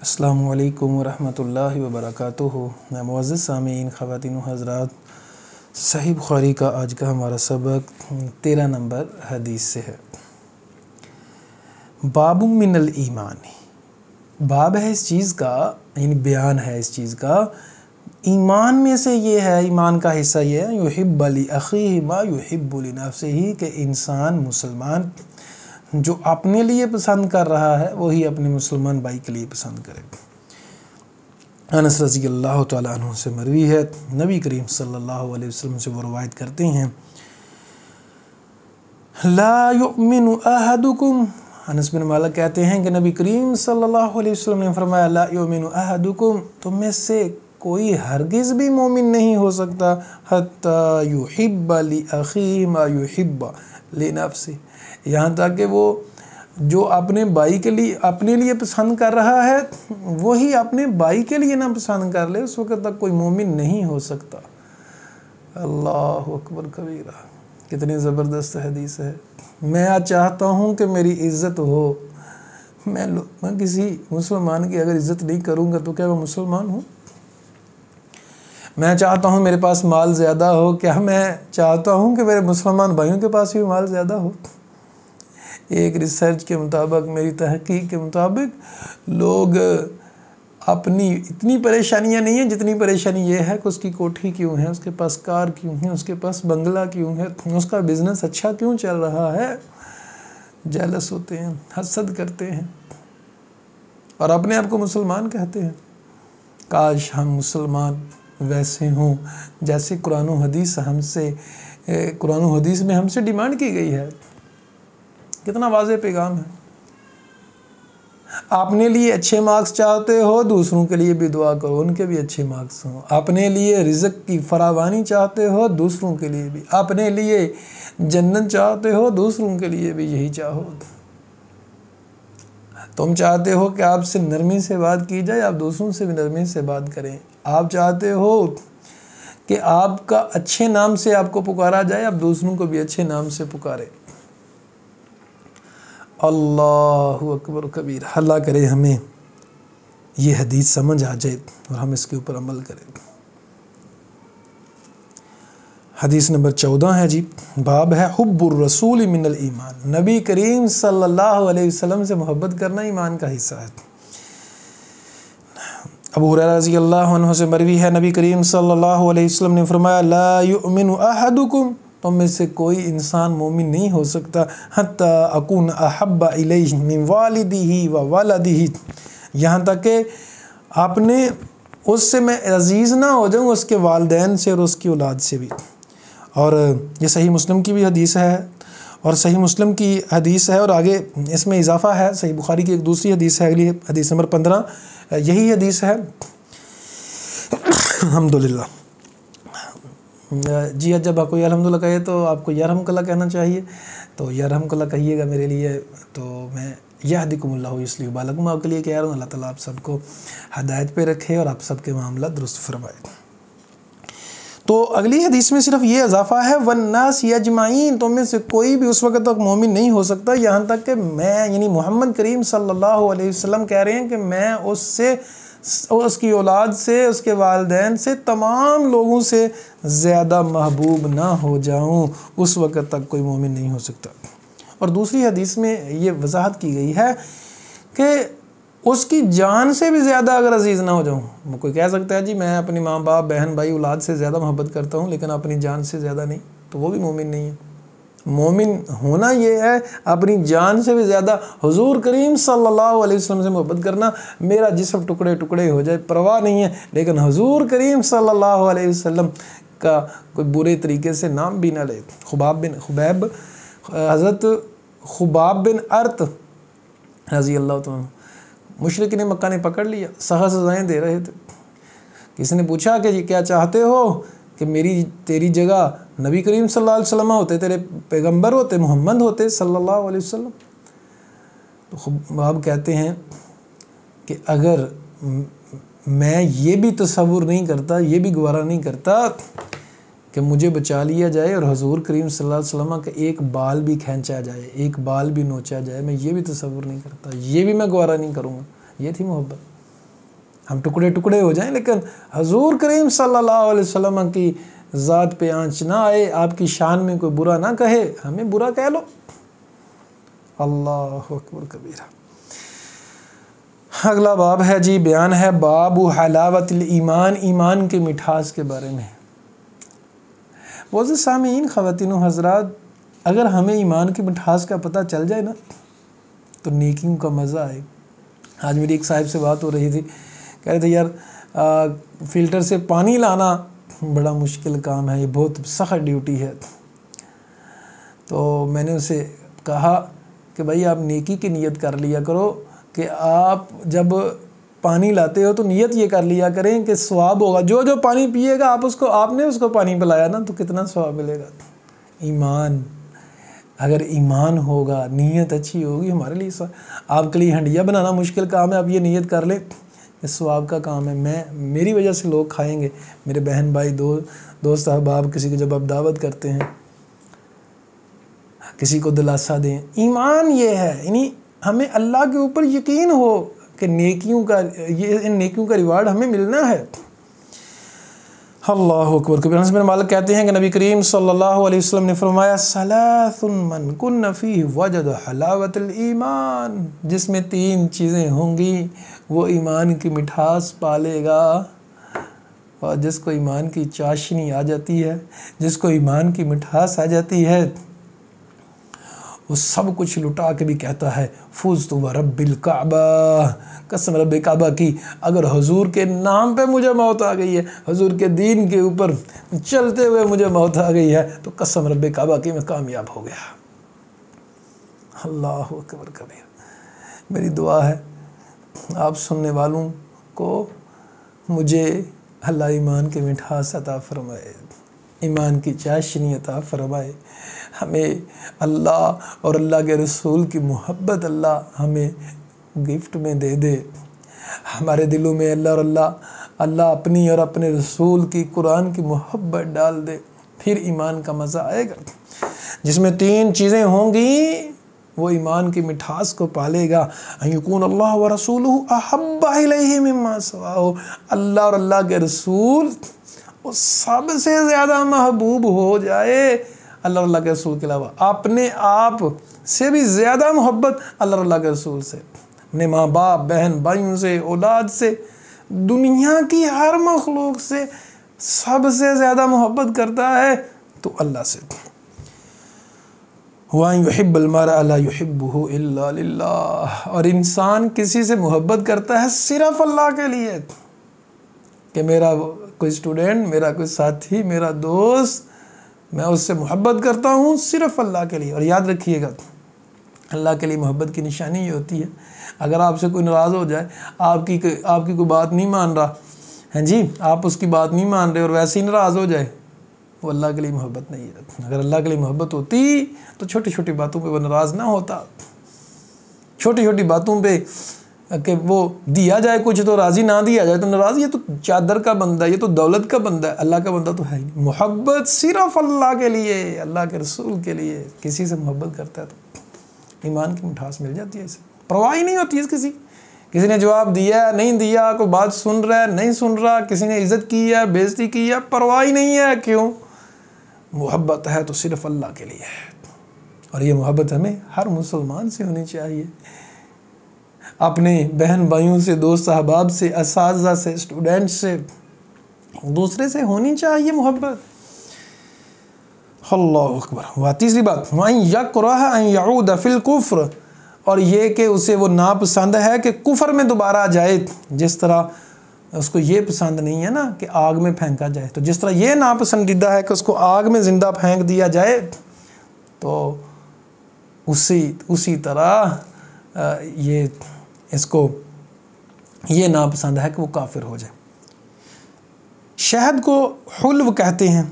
السلام علیکم ورحمۃ اللہ وبرکاتہ۔ معزز سامعین، خواتین و حضرات، صحیح بخاری کا آج کا ہمارا سبق 13 نمبر حدیث سے ہے۔ باب من الایمان، باب ہے اس چیز کا، یعنی بیان ہے اس چیز کا، ایمان میں سے یہ ہے، ایمان کا حصہ یہ ہے، یحب لاخیہ ما یحب لنفسہ، کہ انسان مسلمان جو اپنے لیے پسند کر رہا ہے وہی اپنے مسلمان بھائی کے لیے پسند کرے۔ انس رضی اللہ تعالیٰ عنہ سے مروی ہے، نبی کریم صلی اللہ علیہ وسلم سے وہ روایت کرتے ہیں، لا یؤمن احدکم، انس بن مالک کہتے ہیں کہ نبی کریم صلی اللہ علیہ وسلم نے فرمایا، لا یؤمن احدکم، تم میں سے کوئی ہرگز بھی مومن نہیں ہو سکتا، حتی یحب لاخیہ ما یحب لنفسہ، یہاں تک کہ وہ جو اپنے بھائی کے لیے اپنے لیے پسند کر رہا ہے وہی اپنے بھائی کے لیے نہ پسند کر لے، اس وقت تک کوئی مومن نہیں ہو سکتا۔ اللہ اکبر کبیرہ، کتنی زبردست حدیث ہے۔ میں چاہتا ہوں کہ میری عزت ہو، میں کسی مسلمان کی اگر عزت نہیں کروں گا تو کیا میں مسلمان ہوں؟ میں چاہتا ہوں میرے پاس مال زیادہ ہو، کیا میں چاہتا ہوں کہ میرے مسلمان بھائیوں کے پاس بھی مال زیادہ ہو؟ ایک ریسرچ کے مطابق، میری تحقیق کے مطابق، لوگ اپنی اتنی پریشانیاں نہیں ہیں جتنی پریشانی یہ ہے کہ اس کی کوٹھی کیوں ہے، اس کے پاس کار کیوں ہے، اس کے پاس بنگلہ کیوں ہے، اس کا بزنس اچھا کیوں چل رہا ہے۔ جیلس ہوتے ہیں، حسد کرتے ہیں اور اپنے آپ کو مسلمان کہتے ہیں۔ کاش ہم مسلمان ویسے ہوں جیسے قرآن و حدیث میں ہم سے ڈیمانڈ کی گئی ہے۔ کتنا واضح پیغام ہے۔ اپنے لیے اچھے مارکس چاہتے ہو، دوسروں کے لیے بھی دعا کرو ان کے بھی اچھے مارکس ہوں۔ اپنے لیے رزق کی فراوانی چاہتے ہو، دوسروں کے لیے بھی۔ اپنے لیے جنت چاہتے ہو، دوسروں کے لیے بھی یہی چاہو۔ تم چاہتے ہو کہ آپ سے نرمی سے بات کی جائے، آپ دوسروں سے بھی نرمی سے بات کریں۔ آپ چاہتے ہو کہ آپ کا اچھے نام سے آپ کو پکارا جائے، آپ دوسروں کو بھی اچھے نام سے پکارے۔ اللہ اکبر کبیر، اللہ کرے ہمیں یہ حدیث سمجھ آ جائے اور ہم اس کے اوپر عمل کریں۔ حدیث نمبر 14 ہے جی، باب ہے حب الرسول من الایمان، نبی کریم صلی اللہ علیہ وسلم سے محبت کرنا ایمان کا حصہ ہے۔ ابو ہریرہ رضی اللہ عنہ سے مروی ہے، نبی کریم صلی اللہ علیہ وسلم نے فرمایا، لا یؤمن احدکم، تم میں سے کوئی انسان مومن نہیں ہو سکتا، حتی اکون احب الیہ من والدہ و ولدہ، یہاں تک کہ اپنے اس سے میں عزیز نہ ہو جاؤں، اس کے والدین سے اور اس کی اولاد سے بھی۔ اور یہ صحیح مسلم کی بھی حدیث ہے، اور صحیح مسلم کی حدیث ہے، اور آگے اس میں اضافہ ہے، صحیح بخاری کی ایک دوسری حدیث ہے، اگلی حدیث نمبر 15 یہی حدیث ہے۔ الحمدللہ جی، جب آپ کوئی الحمدللہ کہے تو آپ کو یرحمک اللہ کہنا چاہیے، تو یرحمک اللہ کہیے گا میرے لیے، تو میں یہدیکم اللہ یصلح بالکم آپ کے لیے کہہ رہا ہوں۔ اللہ تعالیٰ آپ سب کو ہدایت پہ رکھے اور آپ سب کے معاملہ درست فرمائے۔ تو اگلی حدیث میں صرف یہ اضافہ ہے، والناس اجمعین، تم میں سے کوئی بھی اس وقت تک مومن نہیں ہو سکتا یہاں تک کہ میں، یعنی محمد کریم صلی اللہ علیہ وسلم کہہ رہے ہیں کہ میں اس سے، اس کی اولاد سے، اس کے والدین سے، تمام لوگوں سے زیادہ محبوب نہ ہو جاؤں، اس وقت تک کوئی مومن نہیں ہو سکتا۔ اور دوسری حدیث میں یہ وضاحت کی گئی ہے کہ اس کی جان سے بھی زیادہ اگر عزیز نہ ہو جاؤں، کوئی کہہ سکتا ہے جی میں اپنی ماں باپ، بہن بھائی، اولاد سے زیادہ محبت کرتا ہوں لیکن اپنی جان سے زیادہ نہیں، تو وہ بھی مومن نہیں ہے۔ مومن ہونا یہ ہے اپنی جان سے بھی زیادہ حضور کریم صلی اللہ علیہ وسلم سے محبت کرنا۔ میرا جسم ٹکڑے ٹکڑے ہو جائے پرواہ نہیں ہے، لیکن حضور کریم صلی اللہ علیہ وسلم کا کوئی برے طریقے سے نام بھی نہ لے۔ حضرت خباب بن ارت رضی اللہ تعالیٰ، مشرکین مکہ نے پکڑ لیا، سزائیں دے رہے تھے۔ کسی نے پوچھا کہ یہ کیا چاہتے ہو کہ تیری جگہ نبی کریم صلی اللہ علیہ وسلم ہوتے، تیرے پیغمبر ہوتے، محمد ہوتے صلی اللہ علیہ وسلم؟ تو خباب کہتے ہیں کہ اگر میں یہ بھی تصور نہیں کرتا، یہ بھی گوارا نہیں کرتا کہ مجھے بچا لیا جائے اور حضور کریم صلی اللہ علیہ وسلم کا ایک بال بھی کھینچا جائے، ایک بال بھی نوچا جائے، میں یہ بھی تصور نہیں کرتا، یہ بھی میں گوارا نہیں کروں گا۔ یہ تھی محبت۔ ہم ٹکڑے ٹکڑے ہو جائیں لیکن حضور کریم صلی اللہ علیہ وسلم کی ذات پہ آنچ نہ آئے، آپ کی شان میں کوئی برا نہ کہے، ہمیں برا کہہ لو۔ اللہ اکبر کبیرہ۔ اگلا باب ہے جی، بیان ہے باب حلاوت الایمان، ایمان کے مٹھاس کے بارے میں۔ معزز سامعین، خواتین و حضرات، اگر ہمیں ایمان کی مٹھاس کا پتہ چل جائے نا تو نیکیوں کا مزہ آئے۔ آج میری ایک صاحب سے بات ہو رہی تھی، کہہ رہے تھے یار فلٹر سے پانی لانا بڑا مشکل کام ہے، یہ بہت سخت ڈیوٹی ہے۔ تو میں نے اسے کہا کہ بھائی آپ نیکی کی نیت کر لیا کرو کہ آپ جب پانی لاتے ہو تو نیت یہ کر لیا کریں کہ ثواب ہوگا، جو جو پانی پیے گا آپ نے اس کو پانی پلایا نا تو کتنا ثواب ملے گا۔ ایمان، اگر ایمان ہوگا، نیت اچھی ہوگی، ہمارے لیے آپ کے لیے ہنڈیا بنانا مشکل کام ہے، آپ یہ نیت کر لیں کہ ثواب کا کام ہے، میری وجہ سے لوگ کھائیں گے، میرے بہن بھائی دوست احباب کسی کو جب آپ دعوت کرتے ہیں کسی کو دلاسا دیں۔ ایمان یہ ہے، یعنی ہمیں اللہ کے اوپر یقین ہو کہ ان نیکیوں کا ریوارڈ ہمیں ملنا ہے۔ اللہ اکبر کبیر۔ انس بن مالک کہتے ہیں کہ نبی کریم صلی اللہ علیہ وسلم نے فرمایا ثلاث من کن فیہ وجد حلاوت الایمان، جس میں 3 چیزیں ہوں گی وہ ایمان کی مٹھاس پالے گا۔ اور جس کو ایمان کی چاشنی آ جاتی ہے، جس کو ایمان کی مٹھاس آ جاتی ہے، وہ سب کچھ لٹا کے بھی کہتا ہے فزت ورب الکعبہ، قسم رب کعبہ کی، اگر حضور کے نام پہ مجھے موت آ گئی ہے، حضور کے دین کے اوپر چلتے ہوئے مجھے موت آ گئی ہے تو قسم رب کعبہ کی میں کامیاب ہو گیا۔ اللہ اکبر کبیر۔ میری دعا ہے آپ سننے والوں کو مجھے اللہ ایمان کی مٹھاس عطا فرمائے، ایمان کی چاشنی عطا فرمائے، ہمیں اللہ اور اللہ کے رسول کی محبت اللہ ہمیں گفٹ میں دے دے، ہمارے دلوں میں اللہ اپنی اور اپنے رسول کی قرآن کی محبت ڈال دے، پھر ایمان کا مزہ آئے گا۔ جس میں 3 چیزیں ہوں گی وہ ایمان کی مٹھاس کو پالے گا۔ ان یکون اللہ ورسولہ احب الیہ مما سواہ، اللہ اور اللہ کے رسول وہ سب سے زیادہ محبوب ہو جائے اللہ اور اللہ کے رسول کے علاوہ، اپنے آپ سے بھی زیادہ محبت اللہ اور اللہ کے رسول سے، اپنے ماں باپ، بہن بھائیوں سے، اولاد سے، دنیا کی ہر مخلوق سے سب سے زیادہ محبت کرتا ہے تو اللہ سے۔ وَأَن يُحِبَّ الْمَرْءَ لَا يُحِبُّهُ إِلَّا لِلَّهِ، اور انسان کسی سے محبت کرتا ہے صرف اللہ کے لیے، کہ میرا کوئی اسٹوڈنٹ، میرا کوئی ساتھی، میرا دوست، میں اس سے محبت کرتا ہوں صرف اللہ کے لیے۔ اور یاد رکھیے گا اللہ کے لیے محبت کی نشانی یہ ہوتی ہے، اگر آپ سے کوئی ناراض ہو جائے، آپ کی کوئی بات نہیں مان رہا ہیں جی، آپ اس کی بات نہیں مان رہے اور ویسے ہی ناراض ہو جائے، وہ اللہ کے لیے محبت نہیں ہے۔ اگر اللہ کے لیے محبت ہوتی تو چھوٹی چھوٹی باتوں پہ وہ ناراض نہ ہوتا، چھوٹی چھوٹی باتوں پہ کہ وہ دیا جائے کچھ تو راضی، نہ دیا جائے تو ناراض، یہ تو چادر کا بندہ ہے، یہ تو دولت کا بندہ ہے، اللہ کا بندہ تو ہے ہی نہیں۔ محبت صرف اللہ کے لیے، اللہ کے رسول کے لیے، کسی سے محبت کرتا ہے تو ایمان کی مٹھاس مل جاتی ہے، اسے پرواہ ہی نہیں ہوتی ہے کسی نے جواب دیا ہے نہیں دیا، کوئی بات سن رہا ہے نہیں سن رہا، کسی نے عزت کی ہے بےزتی کی ہے، پرواہ ہی نہیں ہے۔ کیوں؟ محبت ہے تو صرف اللہ کے لیے ہے، اور یہ محبت ہمیں ہر مسلمان سے ہونی چاہیے، اپنے بہن بھائیوں سے، دوست احباب سے، اساتذہ سے، اسٹوڈنٹ سے، دوسرے سے ہونی چاہیے محبت۔ اللہ اکبر۔ تیسری بات وَأَن يَكْرَهَ أَن يَعُودَ فِي الْكُفْرِ، اور یہ کہ اسے وہ ناپسند ہے کہ کفر میں دوبارہ جائے، جس طرح اس کو یہ پسند نہیں ہے نا کہ آگ میں پھینکا جائے، تو جس طرح یہ ناپسندیدہ ہے کہ اس کو آگ میں زندہ پھینک دیا جائے، تو اسی طرح اس کو یہ ناپسند ہے کہ وہ کافر ہو جائے۔ شہد کو حلو کہتے ہیں،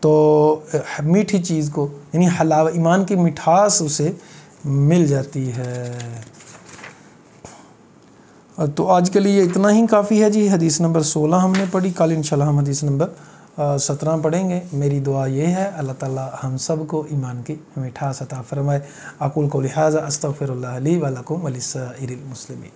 تو میٹھی چیز کو، یعنی حلاوہ، ایمان کی مٹھاس اسے مل جاتی ہے۔ تو آج کے لیے اتنا ہی کافی ہے جی۔ حدیث نمبر 16 ہم نے پڑھی، کل انشاءاللہ ہم حدیث نمبر 17 پڑھیں گے۔ میری دعا یہ ہے اللہ تعالی ہم سب کو ایمان کی مٹھاس عطا فرمائے۔ اقول قولی ھذا استغفر اللہ لی و لکم ولسائر المسلمین۔